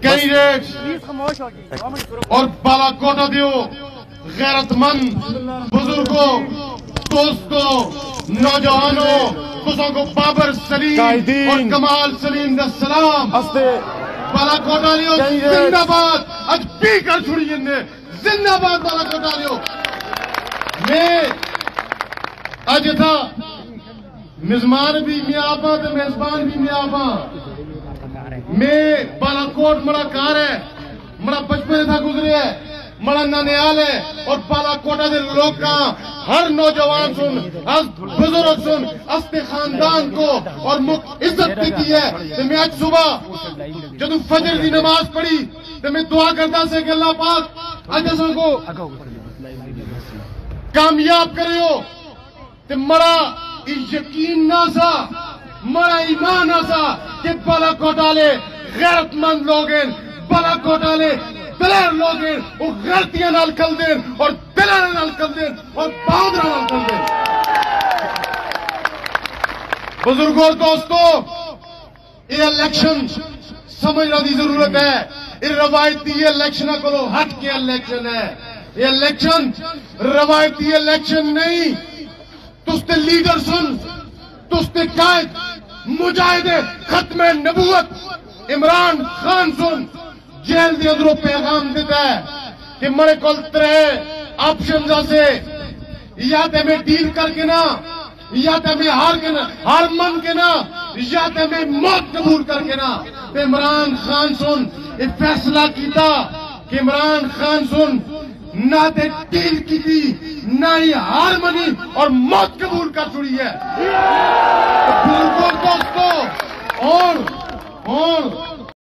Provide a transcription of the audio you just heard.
candidates اور بالا quota دیو غیرت مند بزرگوں دوستوں نوجوانوں تسوں کو بابر سلیم اور کمال سلیم دا سلام بالا کوٹا لیو زندہ باد اج بھی کر چھوڑی جننے زندہ باد بالا کوٹا لیو میں اج تھا مزمان بھی میاباں تے میزبان بھی میاباں میں بالا کوٹ مڑا کار ہے مڑا بچپن تھا گزرے ہے مڑا نانیال ہے اور بالا کوٹا دے لوگ کا ہر نوجوان سن از بزرگ سن اس خاندان کو اور عزت دیتی ہے کہ میں آج صبح جب فجر دی نماز پڑھی تو میں دعا کرتا سے کہ اللہ پاک آج اساں کو کامیاب کرے ہو تو مڑا یقین نہ سا مڑا ایمان نہ سا کہ بالا کوٹالے غیرت مند لوگ ہیں بالا کوٹالے دلیر لوگ ہیں وہ غلطیاں نال کل دیں اور دلیر نال کل دیں اور بہادر نال کل دیں بزرگوں اور دوستوں یہ الیکشن سمجھنا دی ضرورت ہے یہ روایتی الیکشن کو ہٹ کے الیکشن ہے یہ الیکشن روایتی الیکشن نہیں تستے لیڈر سن تستے قائد مجاہد ختم نبوت عمران خان سن جیل دے اندروں پیغام دیتا ہے کہ مرے کل ترے آپشن سے یا تے میں ڈیل کر کے نا یا تے میں ہار من کے نا یا تے میں موت قبول کر کے نا عمران خان سن یہ فیصلہ کیتا کہ عمران خان سن نہ تے ڈیل کی تھی نہ ہی ہار منی اور موت قبول کر چھوڑی ہے بزرگوں دوستوں اور